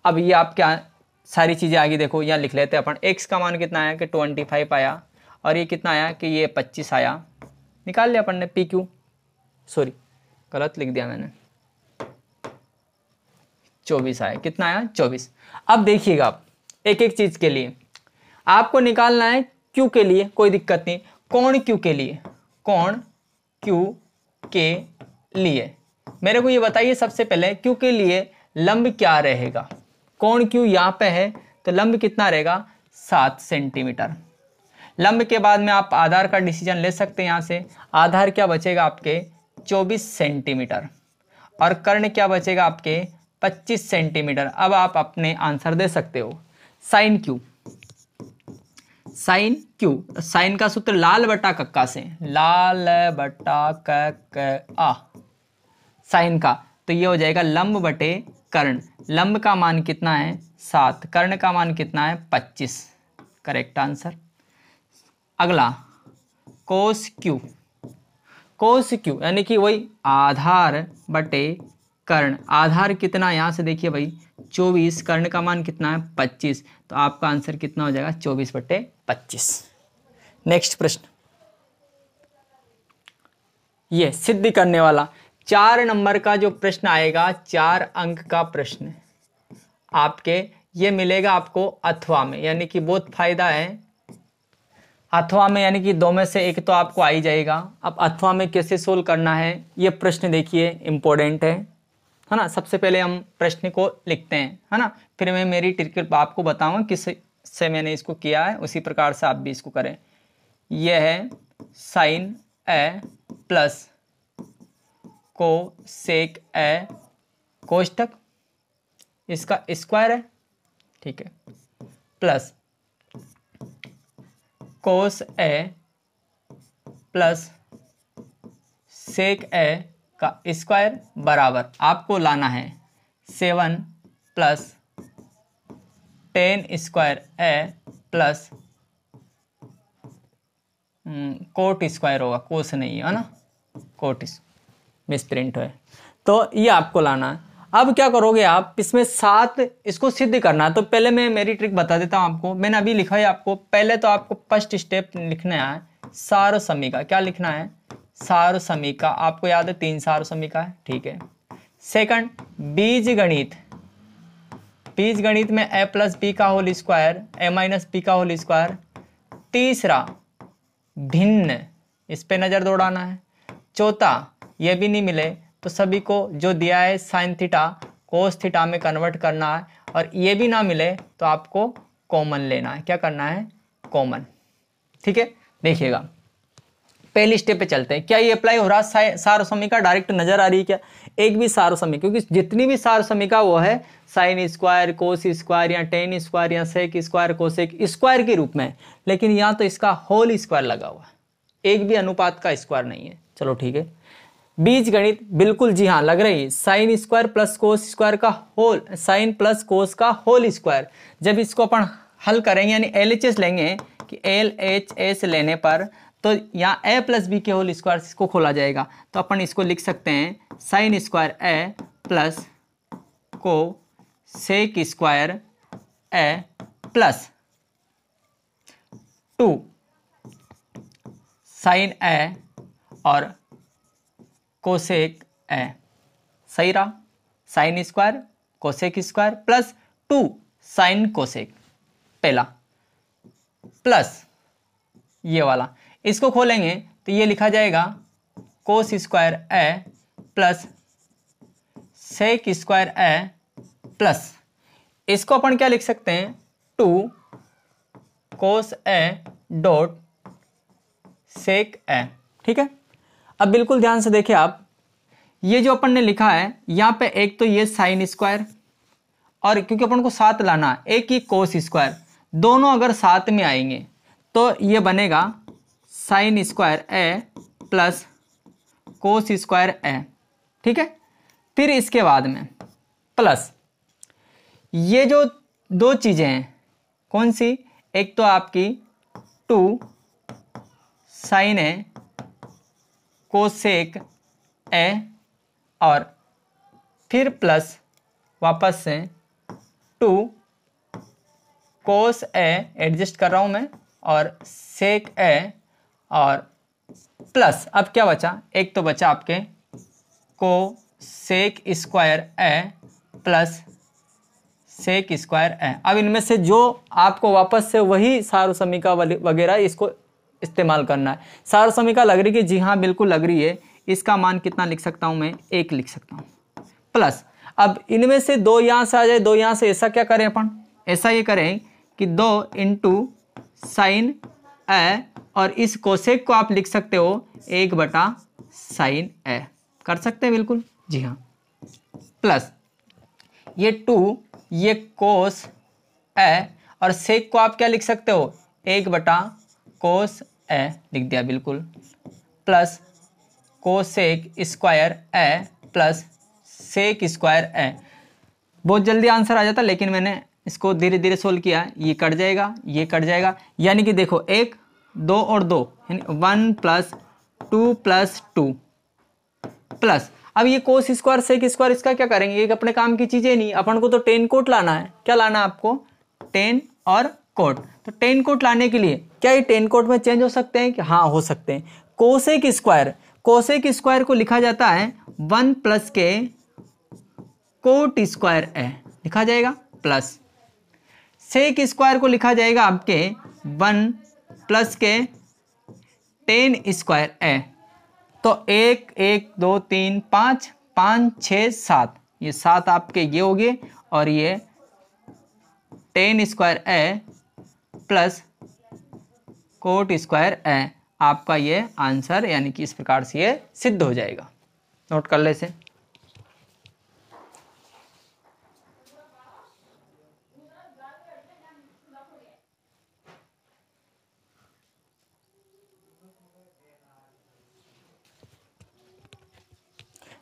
अब ये आप क्या सारी चीज़ें आगे देखो, यहाँ लिख लेते हैं अपन। x का मान कितना आया कि 25 आया, और ये कितना आया कि ये 25 आया। निकाल लिया अपन ने PQ, सॉरी गलत लिख दिया मैंने, 24 आया। कितना आया 24। अब देखिएगा आप एक एक चीज के लिए आपको निकालना है। Q के लिए कोई दिक्कत नहीं, कोण Q के लिए, कोण Q के लिए मेरे को ये बताइए सबसे पहले Q के लिए लंब क्या रहेगा। कोण Q यहाँ पे है तो लंब कितना रहेगा 7 सेंटीमीटर। लंब के बाद में आप आधार का डिसीजन ले सकते हैं। यहाँ से आधार क्या बचेगा आपके 24 सेंटीमीटर, और कर्ण क्या बचेगा आपके 25 सेंटीमीटर। अब आप अपने आंसर दे सकते हो। Sine Q, sine Q, sine का सूत्र लाल बटा कक्का से, लाल बटा क आ साइन का, तो ये हो जाएगा लंब बटे कर्ण। लंब का मान कितना है 7, कर्ण का मान कितना है 25। Correct answer. अगला कोस Q, कोस Q यानी कि वही आधार बटे कर्ण। आधार कितना यहाँ से देखिए भाई 24, कर्ण का मान कितना है 25, तो आपका आंसर कितना हो जाएगा 24 बटे 25। नेक्स्ट प्रश्न, ये सिद्ध करने वाला 4 नंबर का जो प्रश्न आएगा, 4 अंक का प्रश्न आपके ये मिलेगा आपको अथवा में, यानी कि बहुत फायदा है अथवा में, यानी कि 2 में से एक तो आपको आ ही जाएगा। अब अथवा में कैसे सोल्व करना है ये प्रश्न देखिए इम्पोर्टेंट है ना। सबसे पहले हम प्रश्न को लिखते हैं, है ना, फिर मैं मेरी ट्रिक आपको बताऊंगा किस से मैंने इसको किया है, उसी प्रकार से आप भी इसको करें। यह है sine A plus cosec A कोष्टक, इसका स्क्वायर है, ठीक है, प्लस कोस ए प्लस सेक ए का स्क्वायर बराबर आपको लाना है 7 प्लस टेन स्क्वायर ए प्लस कोट स्क्वायर होगा, कोस नहीं है ना, कोट मिस प्रिंट है, तो ये आपको लाना है। अब क्या करोगे आप, इसमें 7 इसको सिद्ध करना है। तो पहले मैं मेरी ट्रिक बता देता हूँ आपको, मैंने अभी लिखा है आपको। पहले तो आपको फर्स्ट स्टेप लिखना है सारसमिका, क्या लिखना है, सारसमिका। आपको याद है 3 सारसमिका है, ठीक है। सेकंड बीजगणित, बीजगणित में a प्लस बी का whole square, a minus B का होल स्क्वायर। तीसरा भिन्न, इस पे नजर दौड़ाना है। चौथा ये भी नहीं मिले तो सभी को जो दिया है साइन थीटा कोस थीटा में कन्वर्ट करना है, और ये भी ना मिले तो आपको कॉमन लेना है। क्या करना है, कॉमन, ठीक है। देखिएगा पहली स्टेप पे चलते हैं, क्या ये अप्लाई हो रहा है, सारसमिका डायरेक्ट नजर आ रही है क्या, एक भी सारसमिका, क्योंकि जितनी भी सारसमिका वो है साइन स्क्वायर, कोस स्क्वायर या टेन स्क्वायर या सेक स्क्वायर, कोसेक स्क्वायर के रूप में, लेकिन यहाँ तो इसका होल स्क्वायर लगा हुआ है, एक भी अनुपात का स्क्वायर नहीं है। चलो ठीक है। बीजगणित बिल्कुल जी हाँ लग रही है, sine square plus cos square का होल, साइन प्लस कोस का होल स्क्वायर। जब इसको अपन हल करेंगे यानी LHS लेंगे, कि LHS लेने पर तो यहाँ a प्लस बी के होल स्क्वायर इसको खोला जाएगा, तो अपन इसको लिख सकते हैं साइन स्क्वायर a प्लस को sec square a plus 2 sine a और कोसेक a। सही रहा, sine square cosec square plus 2 sine cosec, पहला प्लस ये वाला, इसको खोलेंगे तो ये लिखा जाएगा cos square a plus sec square a plus, इसको अपन क्या लिख सकते हैं 2 cos a dot sec a, ठीक है। अब बिल्कुल ध्यान से देखिए आप, ये जो अपन ने लिखा है यहाँ पे एक तो ये साइन स्क्वायर, और क्योंकि अपन को साथ लाना है एक ही कोस स्क्वायर, दोनों अगर साथ में आएंगे तो ये बनेगा sine square a plus cos square a, ठीक है। फिर इसके बाद में प्लस ये जो दो चीजें हैं, कौन सी, एक तो आपकी 2 साइन a कोसेक a, और फिर प्लस वापस से 2 कोस a, एडजस्ट कर रहा हूं मैं, और सेक a, और प्लस अब क्या बचा, एक तो बचा आपके को sec square a plus sec square a। अब इनमें से जो आपको वापस से वही सारसमिका वगैरह इसको इस्तेमाल करना है। सारसमिका लग रही कि जी हाँ बिल्कुल लग रही है, इसका मान कितना लिख सकता हूँ मैं, 1 लिख सकता हूँ प्लस, अब इनमें से 2 यहाँ से आ जाए, 2 यहाँ से, ऐसा क्या करें अपन, ऐसा ये करें कि 2 इंटू साइन a, और इस कोसेक को आप लिख सकते हो 1 बटा साइन a, कर सकते हैं बिल्कुल जी हाँ, प्लस ये 2 ये कोस a, और सेक को आप क्या लिख सकते हो 1 बटा कोस a लिख दिया बिल्कुल, plus cosec square a plus sec square a। बहुत जल्दी आंसर आ जाता, लेकिन मैंने इसको धीरे धीरे सोल्व किया, ये कट जाएगा, ये कट जाएगा, यानी कि देखो 1 2 और 2 यानी 1 प्लस 2 प्लस 2 प्लस, अब ये कोस स्क्वायर सेक स्क्वायर इसका क्या करेंगे, ये अपने काम की चीजें नहीं, अपन को तो टेन कोट लाना है। क्या लाना है आपको, टेन और कोट। तो टेन कोट लाने के लिए क्या ये टेन कोट में चेंज हो सकते हैं कि, हाँ हो सकते हैं। कोसेक स्क्वायर, कोसेक स्क्वायर को लिखा जाता है 1 प्लस के कोट स्क्वायर a लिखा जाएगा, प्लस सेक स्क्वायर को लिखा जाएगा आपके 1 प्लस के टेन स्क्वायर a। तो 1 1 2 3 5 5 6 7, ये 7 आपके ये हो गए, और ये ten square a plus coat square a, आपका ये आंसर, यानी कि इस प्रकार से ये सिद्ध हो जाएगा। नोट कर ले से।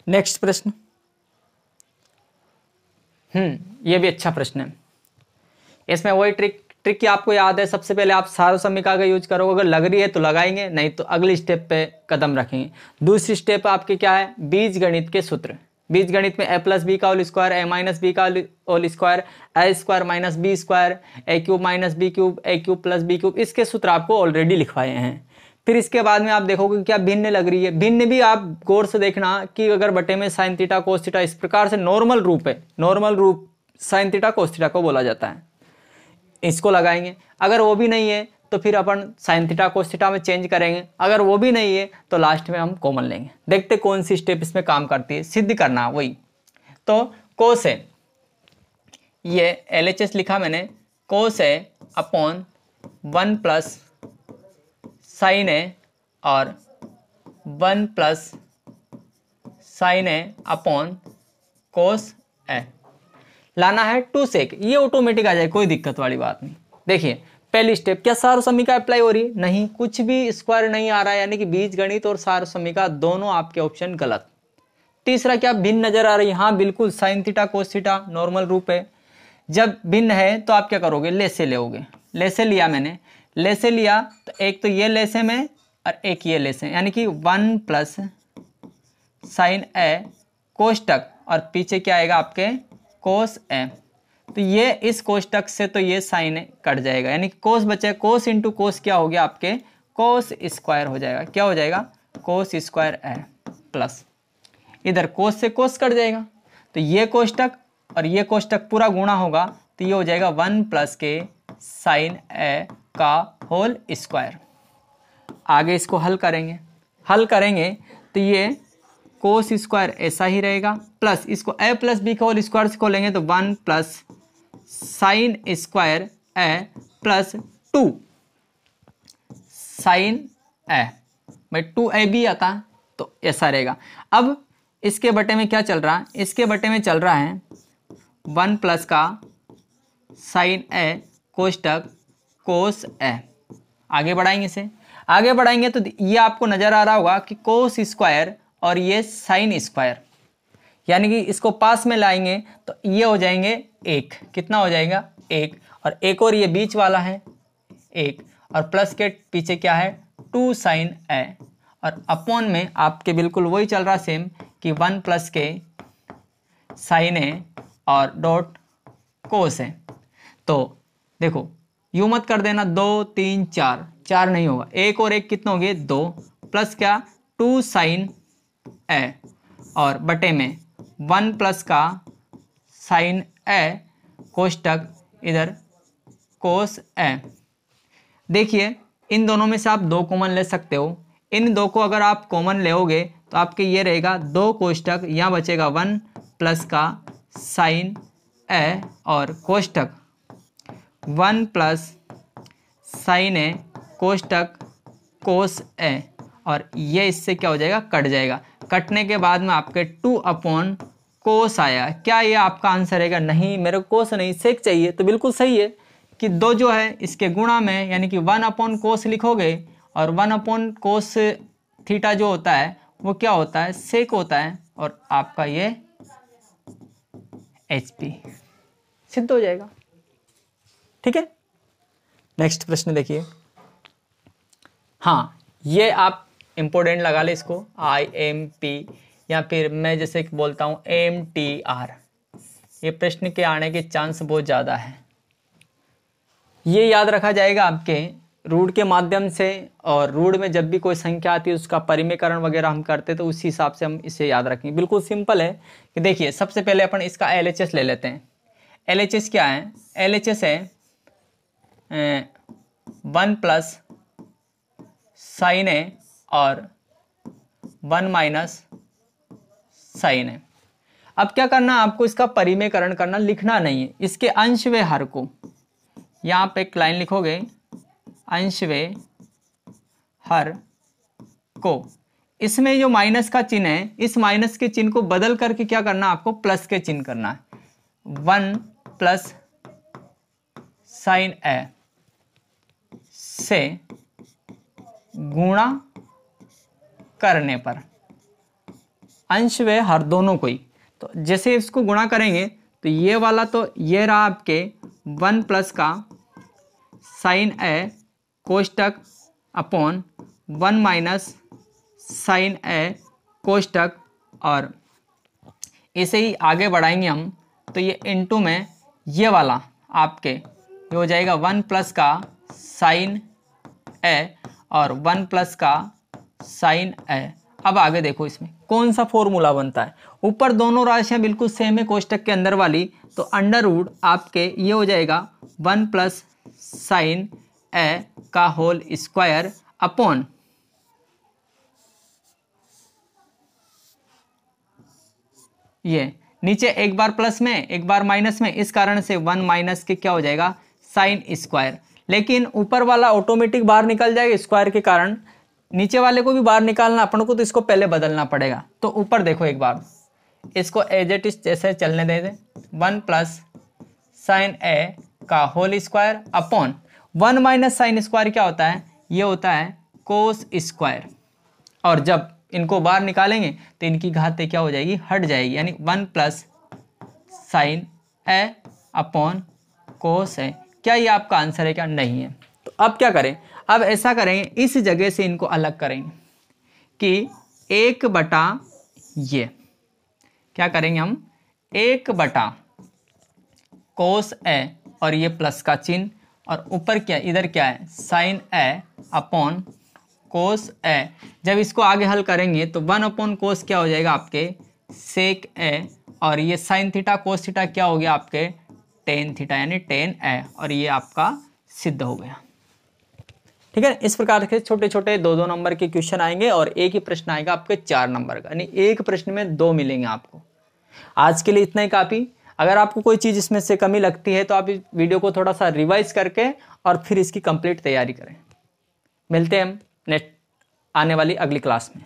नेक्स्ट प्रश्न, ये भी अच्छा प्रश्न है। इसमें वही ट्रिक आपको याद है, सबसे पहले आप सारसमिका का यूज करोगे, अगर लग रही है तो लगाएंगे, नहीं तो अगली स्टेप पे कदम रखेंगे। दूसरी स्टेप आपकी क्या है, बीजगणित के सूत्र। बीजगणित में a प्लस बी का whole square, a minus B का whole square, a square minus B square, a cube minus B cube, a cube plus B cube, इसके सूत्र आपको ऑलरेडी लिखवाए हैं। फिर इसके बाद में आप देखोगे कि क्या भिन्न लग रही है। भिन्न भी आप गौर से देखना कि अगर बटे में साइन थीटा कोस थीटा इस प्रकार से नॉर्मल रूप है, नॉर्मल रूप साइन थीटा कोस थीटा को बोला जाता है, इसको लगाएंगे। अगर वो भी नहीं है तो फिर अपन साइन थीटा कोस थीटा में चेंज करेंगे। अगर वो भी नहीं है तो लास्ट में हम कॉमन लेंगे। देखते कौन सी स्टेप इसमें काम करती है, सिद्ध करना वही। तो कोस है, ये LHS लिखा मैंने, कोस है अपॉन 1 प्लस साइन है और 1 प्लस साइन है अपॉन कोस है। लाना है 2 सेक, ये ऑटोमेटिक आ जाए, कोई दिक्कत वाली बात नहीं। देखिए पहली स्टेप, क्या सार समीका अप्लाई हो रही है? नहीं, कुछ भी स्क्वायर नहीं आ रहा है, यानी कि बीजगणित और सार समीका दोनों आपके ऑप्शन गलत। तीसरा, क्या भिन्न नजर आ रही है? हाँ बिल्कुल, sign theta cos theta normal रूप है। जब भिन्न है तो आप क्या करोगे? लेसे लोगे। लेसे लिया मैंने, लेसे लिया तो एक तो ये लेसे में और एक ये लेसे, यानी कि 1 प्लस साइन ए कोष्टक और पीछे क्या आएगा आपके कोस ए। तो ये इस कोष्टक से तो ये साइन कट जाएगा, यानी कि कोस बचे, कोस इंटू कोस क्या हो गया आपके कोस स्क्वायर हो जाएगा। क्या हो जाएगा? कोस स्क्वायर ए प्लस इधर कोस से कोस कट जाएगा, तो ये कोष्टक और ये कोष्टक पूरा गुणा होगा, तो ये हो जाएगा 1 प्लस के साइन ए का होल स्क्वायर। आगे इसको हल करेंगे, हल करेंगे तो ये कोस स्क्वायर ऐसा ही रहेगा, प्लस इसको ए प्लस बी का होल स्क्वायर से खोलेंगे तो 1 प्लस साइन स्क्वायर ए प्लस 2 साइन ए, भाई 2ab आता है तो ऐसा रहेगा। अब इसके बटे में क्या चल रहा है? इसके बटे में चल रहा है 1 प्लस का साइन ए कोष्टक कोस ए। आगे बढ़ाएंगे इसे, आगे बढ़ाएंगे तो ये आपको नजर आ रहा होगा कि कोस स्क्वायर और ये साइन स्क्वायर, यानी कि इसको पास में लाएंगे तो ये हो जाएंगे 1। कितना हो जाएगा? 1, और एक और ये बीच वाला है 1, और प्लस के पीछे क्या है 2 साइन ए, और अपॉन में आपके बिल्कुल वही चल रहा सेम कि 1 प्लस के साइन ए और डॉट कोस है। तो देखो यूं मत कर देना 2 3 4, 4 नहीं होगा, 1 और 1 कितना हो गए 2, प्लस क्या 2 साइन ए और बटे में 1 प्लस का साइन ए कोष्टक इधर कोस ए। देखिए इन दोनों में से आप 2 कॉमन ले सकते हो। इन 2 को अगर आप कॉमन लेओगे तो आपके ये रहेगा 2 कोष्टक, यहाँ बचेगा 1 प्लस का साइन ए और कोष्टक 1 प्लस साइन ए कोष्टक कोस ए, और ये इससे क्या हो जाएगा? कट जाएगा। कटने के बाद में आपके 2 अपॉन कोस आया। क्या ये आपका आंसर रहेगा? नहीं, मेरे को कोस नहीं सेक चाहिए। तो बिल्कुल सही है कि 2 जो है इसके गुणा में, यानी कि 1 अपॉन कोस लिखोगे, और 1 अपॉन कोस थीटा जो होता है वो क्या होता है? सेक होता है, और आपका ये HP सिद्ध हो जाएगा। ठीक है, नेक्स्ट प्रश्न देखिए। हाँ, ये आप इंपोर्टेंट लगा ले इसको, IMP, या फिर मैं जैसे बोलता हूँ MTR। ये प्रश्न के आने के चांस बहुत ज़्यादा है। ये याद रखा जाएगा आपके रूट के माध्यम से, और रूट में जब भी कोई संख्या आती है उसका परिमेयकरण वगैरह हम करते हैं, तो उसी हिसाब से हम इसे याद रखेंगे। बिल्कुल सिंपल है कि देखिए सबसे पहले अपन इसका LHS ले लेते हैं। LHS क्या है? LHS है 1 प्लस साइन ए और 1 माइनस साइन है। अब क्या करना, आपको इसका परिमेयकरण करना, लिखना नहीं है। इसके अंश व हर को यहाँ पे एक लाइन लिखोगे, अंश व हर को। इसमें जो माइनस का चिन्ह है, इस माइनस के चिन्ह को बदल करके क्या करना, आपको प्लस के चिन्ह करना है। 1 प्लस साइन ए से गुणा करने पर अंश व हर दोनों को ही, तो जैसे इसको गुणा करेंगे तो ये वाला तो ये रहा आपके 1 प्लस का साइन ए कोष्टक अपॉन 1 माइनस साइन ए कोष्टक, और इसे ही आगे बढ़ाएंगे हम तो ये इनटू में ये वाला आपके ये हो जाएगा 1 प्लस का साइन ए और 1 प्लस का साइन ए। अब आगे देखो इसमें कौन सा फॉर्मूला बनता है। ऊपर दोनों राशियां बिल्कुल सेम है कोष्टक के अंदर वाली, तो अंडर रूट आपके ये हो जाएगा 1 प्लस साइन ए का होल स्क्वायर अपॉन ये नीचे एक बार प्लस में एक बार माइनस में, इस कारण से 1 माइनस के क्या हो जाएगा साइन स्क्वायर। लेकिन ऊपर वाला ऑटोमेटिक बाहर निकल जाएगा स्क्वायर के कारण, नीचे वाले को भी बाहर निकालना अपन को, तो इसको पहले बदलना पड़ेगा। तो ऊपर देखो एक बार, इसको एज इट इज जैसे चलने दे दे, 1 प्लस साइन ए का whole square upon 1 minus sine square क्या होता है, ये होता है कोस स्क्वायर। और जब इनको बाहर निकालेंगे तो इनकी घातें क्या हो जाएगी, हट जाएगी, यानी 1 प्लस साइन ए अपॉन कोस ए। क्या ये आपका आंसर है क्या, नहीं है। तो अब क्या करें, अब ऐसा करेंगे इस जगह से इनको अलग करेंगे कि 1 बटा ये क्या करेंगे हम, 1 बटा कोस ए और ये प्लस का चिन्ह, और ऊपर क्या इधर क्या है साइन ए अपॉन कोस ए। जब इसको आगे हल करेंगे तो 1 अपॉन कोस क्या हो जाएगा आपके सेक ए, और ये साइन थीटा कोस थीटा क्या हो गया आपके टेन थीटा, यानी टेन ए, और ये आपका सिद्ध हो गया। ठीक है, इस प्रकार के छोटे छोटे 2-2 नंबर के क्वेश्चन आएंगे और एक ही प्रश्न आएगा आपके 4 नंबर का, यानी एक प्रश्न में 2 मिलेंगे आपको। आज के लिए इतना ही काफ़ी। अगर आपको कोई चीज़ इसमें से कमी लगती है तो आप इस वीडियो को थोड़ा सा रिवाइज करके और फिर इसकी कंप्लीट तैयारी करें। मिलते हैं हम नेक्स्ट आने वाली अगली क्लास में।